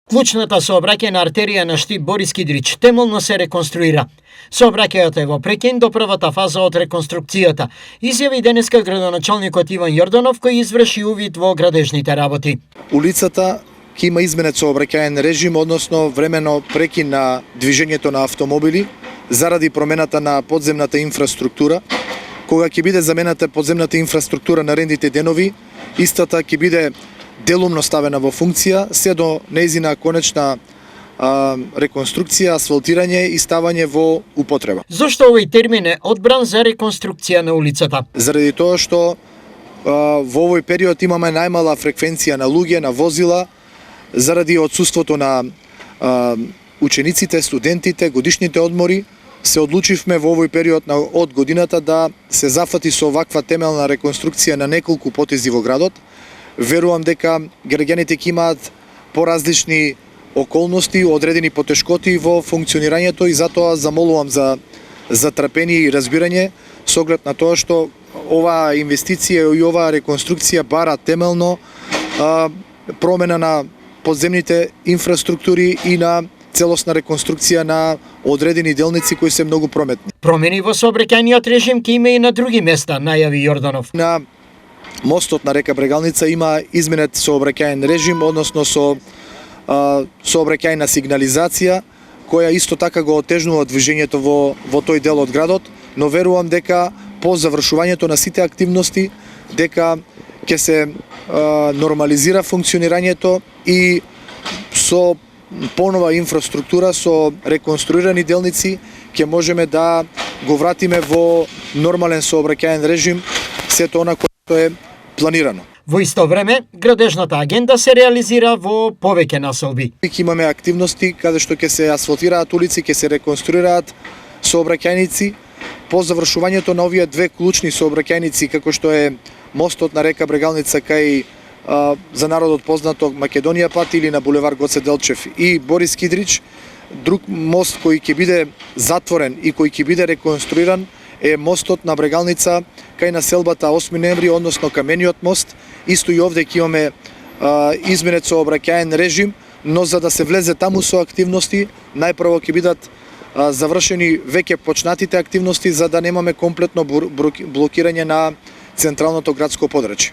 Клучната сообраќајна артерија на Штип Борис Кидрич темелно се реконструира. Сообраќајот е во прекин до првата фаза од реконструкцијата, изјави денеска градоначалникот Иван Јорданов, кој изврши увид во градежните работи. Улицата ќе има изменет сообраќајен режим, односно времено прекин на движењето на автомобили заради промената на подземната инфраструктура. Кога ќе биде замената подземната инфраструктура наредните денови, истата ќе биде делумно ставена во функција, се до нејзина конечна реконструкција, асфалтирање и ставање во употреба. Зошто овој термин е одбран за реконструкција на улицата? Заради тоа што во овој период имаме најмала фреквенција на луѓе, на возила, заради отсуството на учениците, студентите, годишните одмори, се одлучивме во овој период од годината да се зафати со оваква темелна реконструкција на неколку потези во градот. Верувам дека граѓаните ќе имаат поразлични околности, одредени потешкоти во функционирањето и затоа замолувам за трпение и разбирање со оглед на тоа што оваа инвестиција и оваа реконструкција бара темелно промена на подземните инфраструктури и на целосна реконструкција на одредени делници кои се многу прометни. Промени во сообраќајниот режим ќе има и на други места, најави Јорданов. На мостот на река Брегалница има изменет сообраќајен режим, односно со сообраќајна сигнализација, која исто така го отежнува движењето во тој дел од градот, но верувам дека по завршувањето на сите активности, дека ќе се нормализира функционирањето и со понова инфраструктура, со реконструирани делници, ќе можеме да го вратиме во нормален сообраќајен режим сето она което е планирано. Во исто време, градежната агенда се реализира во повеќе населби. Имаме активности каде што ќе се асфалтираат улици, ќе се реконструираат сообраќајници. По завршувањето на овие две клучни сообраќајници, како што е мостот на река Брегалница кај за народот познато Македонија пат или на булевар Гоце Делчев и Борис Кидрич, друг мост кој ќе биде затворен и кој ќе биде реконструиран е мостот на Брегалница кај населбата 8 ноември, односно камениот мост. Исто и овде ќе имаме изменет сообраќајен режим, но за да се влезе таму со активности, најпрво ќе бидат завршени веќе почнатите активности за да немаме комплетно блокирање на централното градско подрачје.